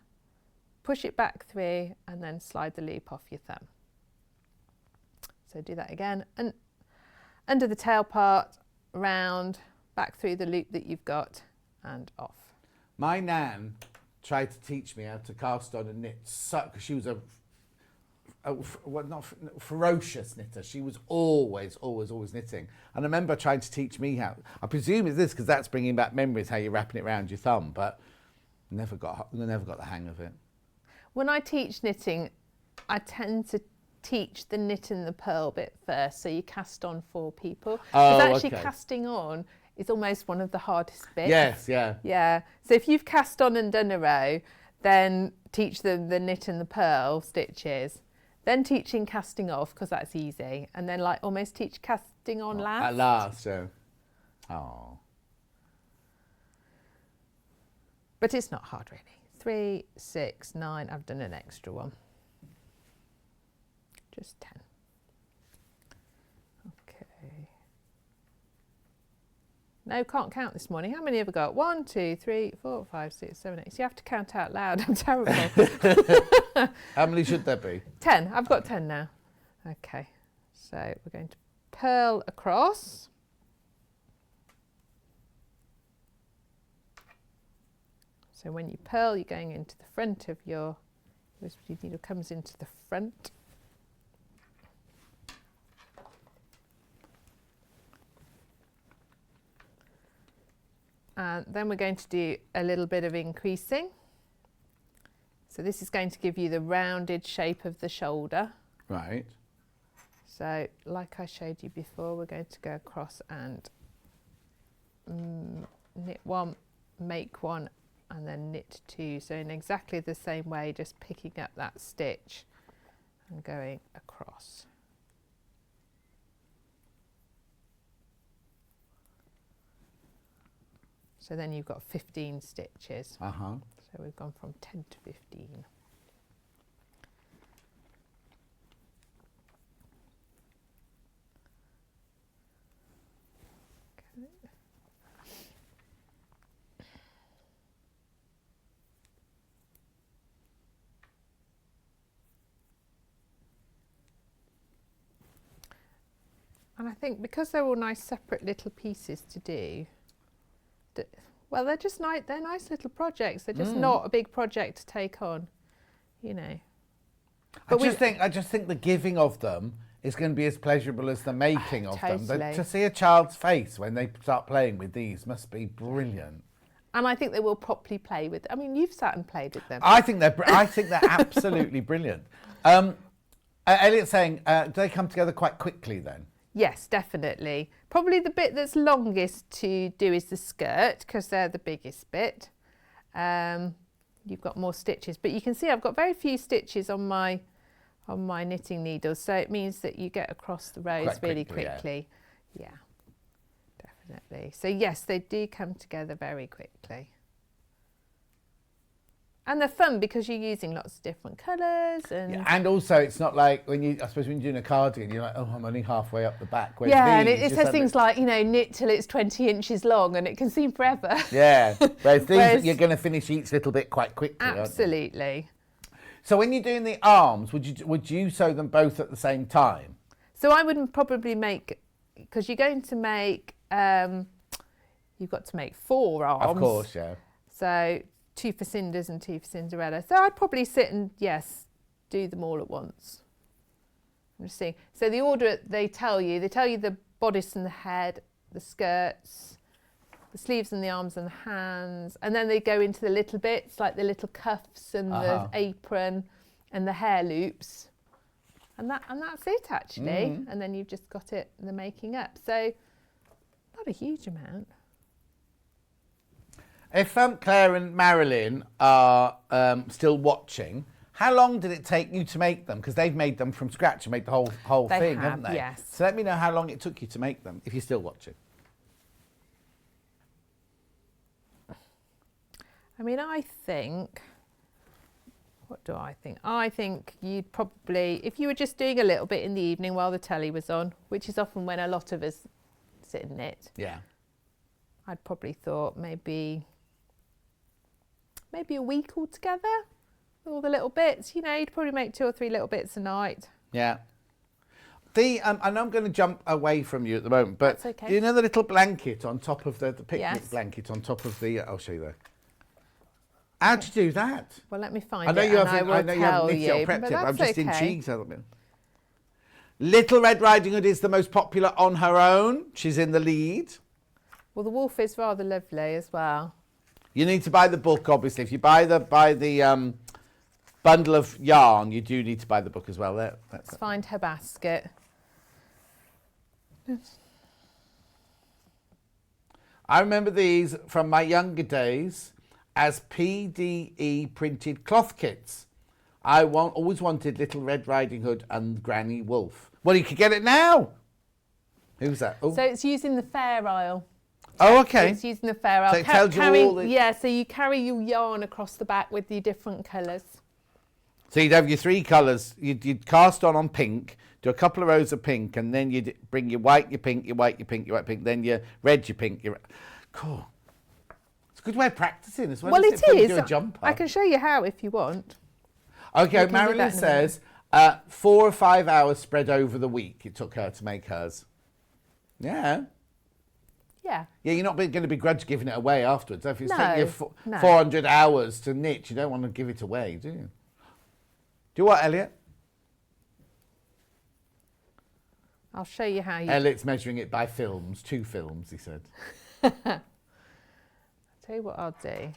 push it back through, and then slide the loop off your thumb. So do that again, and under the tail part, round, back through the loop that you've got, and off. My nan tried to teach me how to cast on and knit, because she was a ferocious knitter. She was always knitting. And I remember trying to teach me how. I presume it's this because that's bringing back memories, how you're wrapping it around your thumb, but never got the hang of it. When I teach knitting, I tend to teach the knit and the purl bit first, so you cast on 4 people. Oh, Because actually okay. casting on is almost one of the hardest bits. Yes, yeah. Yeah. So if you've cast on and done a row, then teach them the knit and the purl stitches. Then teaching casting off, because that's easy. And then like almost teach casting on last. At last, so. Oh. But it's not hard really. 3, 6, 9, I've done an extra one. Just 10. Okay. No, can't count this morning. How many have I got? 1, 2, 3, 4, 5, 6, 7, 8. So you have to count out loud. I'm terrible. How many should there be? 10. I've got 10 now. Okay. So we're going to purl across. So when you purl, you're going into the front of your needle comes into the front. And then we're going to do a little bit of increasing. So this is going to give you the rounded shape of the shoulder. Right. So like I showed you before, we're going to go across and knit 1, make 1, and then knit 2. So in exactly the same way, just picking up that stitch and going across. So then you've got 15 stitches. Uh-huh. So we've gone from 10 to 15. And I think because they're all nice separate little pieces to do, well, they're just nice. They're nice little projects. They're just not a big project to take on, you know. But I just think the giving of them is going to be as pleasurable as the making of them. Totally. To see a child's face when they start playing with these must be brilliant. And I think they will properly play with. I mean, you've sat and played with them. I think they're absolutely brilliant. Elliot's saying, do they come together quite quickly then? Yes, definitely. Probably the bit that's longest to do is the skirt, because they're the biggest bit. You've got more stitches, but you can see I've got very few stitches on my knitting needles, so it means that you get across the rows Quite really quickly, quickly. Yeah, definitely. So yes, they do come together very quickly. And they're fun because you're using lots of different colours. And also, it's not like when you're doing a cardigan, you're like, oh, I'm only halfway up the back. Whereas and these, it says things like, knit till it's 20 inches long, and it can seem forever. Yeah, whereas these, you're going to finish each little bit quite quickly. Absolutely. So when you're doing the arms, would you sew them both at the same time? So I would probably make, because you're going to make, you've got to make 4 arms. Of course, yeah. So 2 for Cinders and 2 for Cinderella. So I'd probably sit and, do them all at once. I'm just seeing. So the order they tell you the bodice and the head, the skirts, the sleeves and the arms and the hands, and then they go into the little bits like the little cuffs and the apron and the hair loops. And that's it actually. And then you've just got it, the making up. So not a huge amount. If Claire and Marilyn are still watching, how long did it take you to make them? Because they've made them from scratch and made the whole thing, haven't they? Yes. So let me know how long it took you to make them, if you're still watching. I mean, I think, what do I think? I think you'd probably, if you were just doing a little bit in the evening while the telly was on, which is often when a lot of us sit and knit. Yeah. I'd probably thought maybe a week altogether, all the little bits. You'd probably make 2 or 3 little bits a night. Yeah. I know I'm going to jump away from you at the moment, but That's okay. do you know the little blanket on top of the picnic Yes. blanket on top of the? I'll show you there. How'd you do that? Well, let me find I know it you and haven't. I will tell knitted you. or prepped But it. But I'm that's just okay. intrigued. A little bit. Little Red Riding Hood is the most popular on her own. She's in the lead. Well, the wolf is rather lovely as well. You need to buy the book, obviously. If you buy the bundle of yarn, you do need to buy the book as well. Let's find her basket. I remember these from my younger days as PDE printed cloth kits. I always wanted Little Red Riding Hood and Granny Wolf. Well, you could get it now. Who's that? Oh. So it's using the fair aisle. Oh, okay. It's using the fair aisle. So it tells you all the... Yeah, so you carry your yarn across the back with your different colours. So you'd have your 3 colours. You'd cast on pink, do a couple of rows of pink, and then you'd bring your white, your pink, your white, your pink, your white, pink, then your red, your pink, your... Cool. It's a good way of practising as well. Well, it is. Do a jumper. I can show you how if you want. Okay, We can do Marilyn that in a minute. says 4 or 5 hours spread over the week it took her to make hers. Yeah. Yeah. Yeah, you're not going to begrudge giving it away afterwards. If it's No, taking you no. 400 hours to knit, you don't want to give it away, do you? Do what, Elliot? I'll show you how you... Elliot's measuring it by films, 2 films, he said. I'll tell you what I'll do.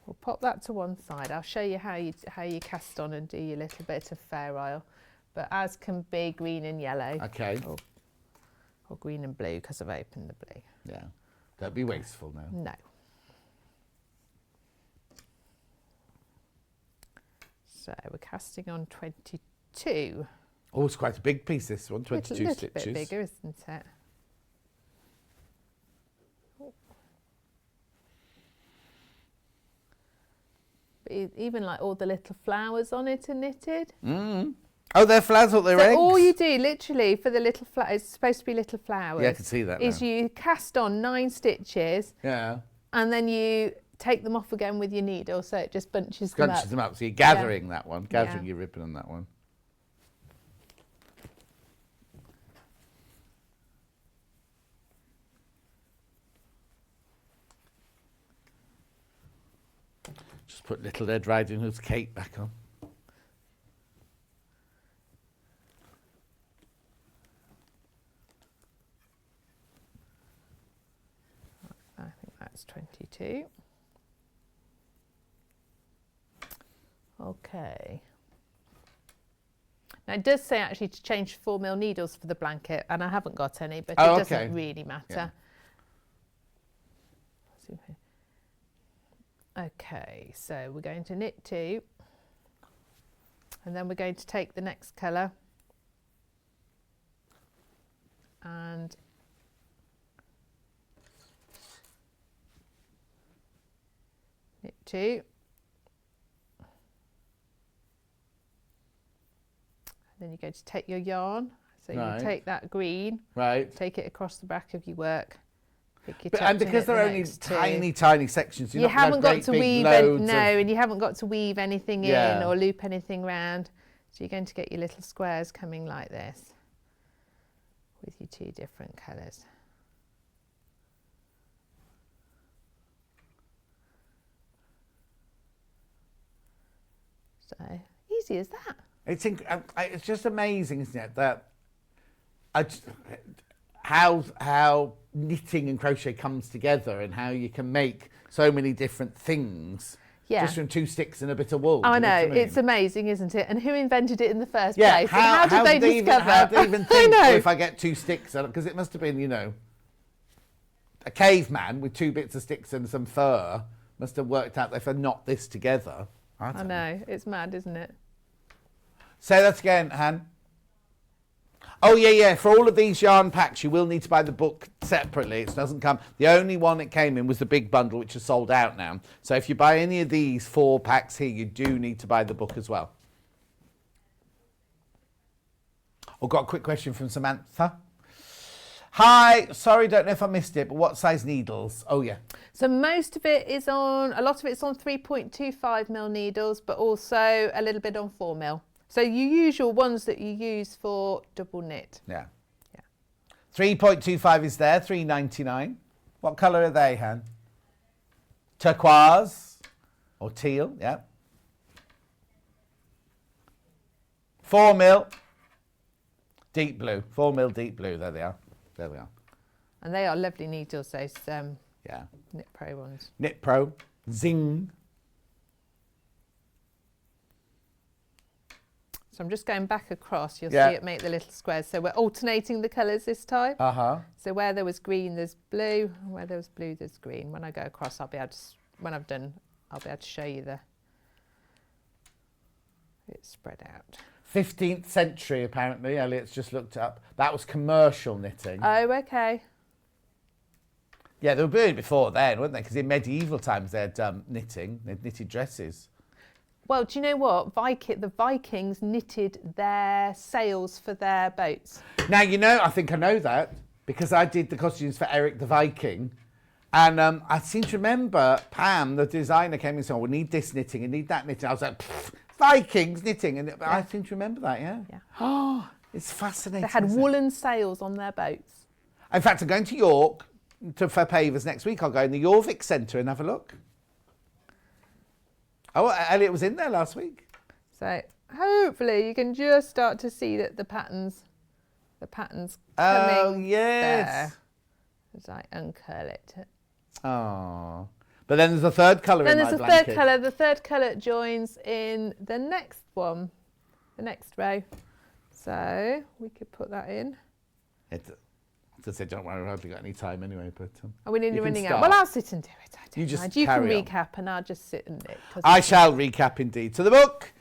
We'll pop that to one side. I'll show you how you cast on and do your little bit of fair isle. But as can be green and yellow. Okay. Or green and blue, because I've opened the blue. Yeah. Don't be wasteful now. No. So we're casting on 22. Oh, it's quite a big piece, this one, 22 little stitches. bit bigger, isn't it? But even like all the little flowers on it are knitted. Oh, they're flowers or they're So eggs? all you do, literally, for the little flowers, it's supposed to be little flowers. Yeah, I can see that Is now. you cast on 9 stitches, Yeah. and then you take them off again with your needle, so it just bunches them up. Scrunches them up. So you're gathering that one, gathering Yeah. your ribbon on that one. Just put Little Red Riding Hood's cape back on. I think that's 22. Okay. Now it does say actually to change 4mm needles for the blanket, and I haven't got any, but it doesn't really matter. Yeah. Okay, so we're going to knit 2, and then we're going to take the next colour and knit 2. Then you're going to take your yarn, so you take that green, take it across the back of your work. And because they're only tiny sections, you haven't got to weave and you haven't got to weave anything in or loop anything round. So you're going to get your little squares coming like this with your 2 different colours. So easy as that. It's just amazing, isn't it, that how knitting and crochet comes together and how you can make so many different things just from 2 sticks and a bit of wool. I know, it's amazing, isn't it? And who invented it in the first place? How did they discover? How did they even think, if I get 2 sticks? Because it must have been, a caveman with 2 bits of sticks and some fur must have worked out if I knot this together. I know, it's mad, isn't it? Say that again, Han. Oh, yeah. For all of these yarn packs, you will need to buy the book separately. It doesn't come. The only one it came in was the big bundle, which is sold out now. So if you buy any of these 4 packs here, you do need to buy the book as well. I've got a quick question from Samantha. Hi, sorry, don't know if I missed it, but what size needles? Oh, yeah. So most of it is on, a lot of it's on 3.25mm needles, but also a little bit on 4mm. So your usual ones that you use for double knit. Yeah. 3.25 is there, $3.99. What colour are they, Han? Turquoise or teal, yeah. 4mm, deep blue. 4mm deep blue, there they are. There we are. And they are lovely needles, those Knit Pro ones. Knit Pro, Zing. So I'm just going back across. You'll see it make the little squares. So we're alternating the colours this time. So where there was green, there's blue. Where there was blue, there's green. When I go across, I'll be able to, when I've done, I'll be able to show you it's spread out. 15th century, apparently. Elliot's just looked up. That was commercial knitting. Oh, okay. Yeah, they were doing it before then, weren't they? Because in medieval times they had knitting. They'd knitted dresses. Well, do you know what? The Vikings knitted their sails for their boats. Now, I think I know that because I did the costumes for Eric the Viking. And I seem to remember Pam, the designer, came and said, we need this knitting and need that knitting. I was like, Vikings knitting. And I seem to remember that, yeah. Oh, it's fascinating. They had woolen sails on their boats. In fact, I'm going to York for Pavers next week. I'll go in the Jorvik Centre and have a look. Oh, Elliot was in there last week. So hopefully you can just start to see that the patterns coming there as I uncurl it. Oh, but then there's a third colour in my blanket. Then there's a third colour. The third colour joins in the next one, the next row. So we could put that in. I said, don't worry, I've hardly got any time anyway. But we're nearly running out. Well, I'll sit and do it. You can recap and I'll just sit and knit. I shall recap indeed. So the book,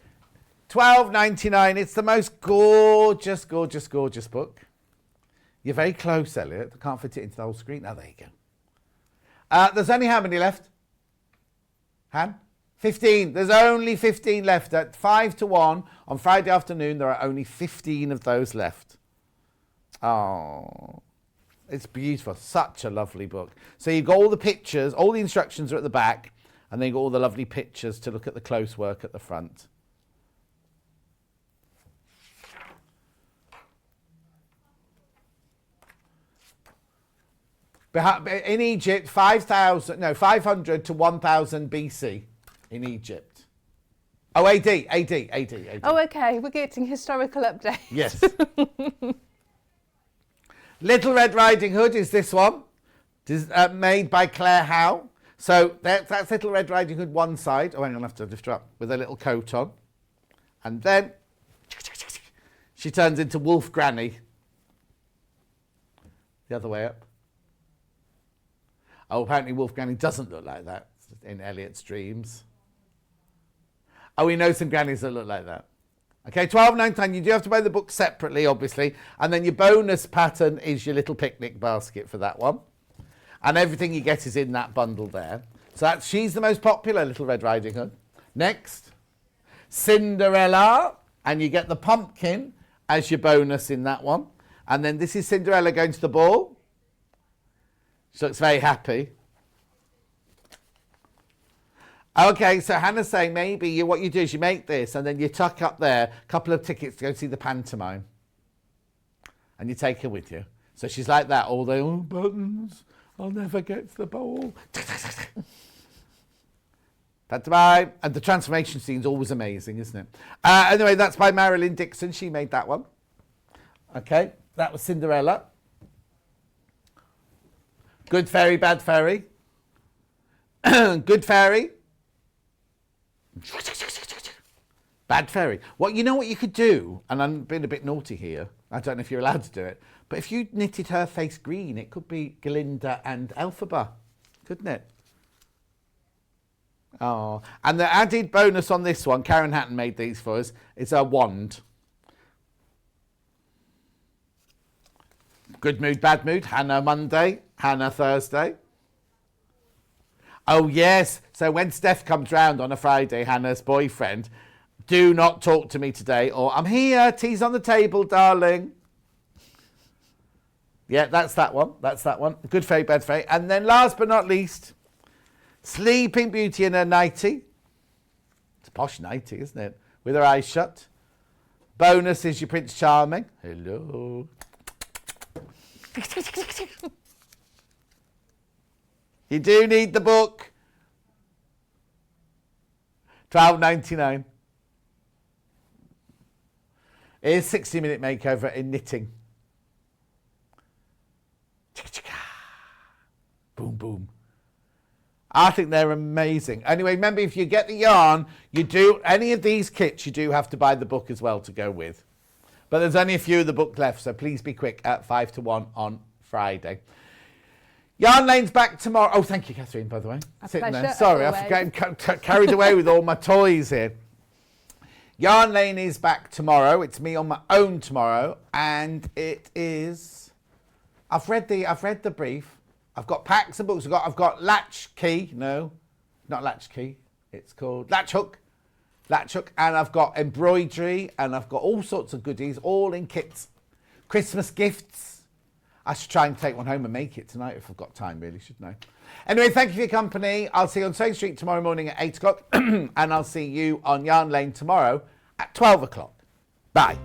$12.99. It's the most gorgeous, gorgeous, gorgeous book. You're very close, Elliot. I can't fit it into the whole screen. Now, there you go. There's only how many left? Han? 15. There's only 15 left. At 5 to 1 on Friday afternoon, there are only 15 of those left. Oh, it's beautiful. Such a lovely book. So you've got all the pictures, all the instructions are at the back, and then you've got all the lovely pictures to look at the close work at the front. In Egypt, 500 to 1000 BC in Egypt. Oh, AD. Oh, okay. We're getting historical updates. Yes. Little Red Riding Hood is this one, made by Claire Howe. So that's Little Red Riding Hood one side. Oh, hang on, I have to lift her up with a little coat on. And then she turns into Wolf Granny. The other way up. Oh, apparently Wolf Granny doesn't look like that in Elliot's dreams. Oh, we know some grannies that look like that. Okay, £12.99. You do have to buy the book separately, obviously. And then your bonus pattern is your little picnic basket for that one. And everything you get is in that bundle there. So she's the most popular Little Red Riding Hood. Next, Cinderella. And you get the pumpkin as your bonus in that one. And then this is Cinderella going to the ball. She looks very happy. Okay, so Hannah's saying maybe what you do is you make this and then you tuck up there a couple of tickets to go see the pantomime. And you take her with you. So she's like that all day. Oh, buttons. I'll never get to the ball. Pantomime. And the transformation scene's always amazing, isn't it? Anyway, that's by Marilyn Dixon. She made that one. Okay, that was Cinderella. Good Fairy, Bad Fairy. Good Fairy. Bad Fairy. Well, you know what you could do? And I'm being a bit naughty here. I don't know if you're allowed to do it. But if you knitted her face green, it could be Glinda and Elphaba, couldn't it? Oh, and the added bonus on this one, Karen Hatton made these for us, is a wand. Good mood, bad mood. Hannah Monday, Hannah Thursday. Oh, yes. So when Steph comes round on a Friday, Hannah's boyfriend, do not talk to me today, or I'm here, tea's on the table, darling. Yeah, that's that one. That's that one. Good Fairy, Bad Fairy. And then last but not least, Sleeping Beauty in her nightie. It's a posh nightie, isn't it? With her eyes shut. Bonus is your Prince Charming. Hello. You do need the book. £12.99. Here's 60-minute makeover in knitting. Boom, boom. I think they're amazing. Anyway, remember, if you get the yarn, you do any of these kits, you do have to buy the book as well to go with. But there's only a few of the book left, so please be quick at 5 to 1 on Friday. Yarn Lane's back tomorrow. Oh, thank you, Kathrine, by the way. Sitting there. Sorry, I've getting carried away with all my toys here. Yarn Lane is back tomorrow. It's me on my own tomorrow, and it is. I've read the brief. I've got packs of books. I've got Latch Key. No, not Latch Key. It's called Latch Hook. Latch Hook, and I've got embroidery, and I've got all sorts of goodies, all in kits. Christmas gifts. I should try and take one home and make it tonight if I've got time, really, shouldn't I? Anyway, thank you for your company. I'll see you on Sewing Street tomorrow morning at 8 o'clock, and I'll see you on Yarn Lane tomorrow at 12 o'clock. Bye.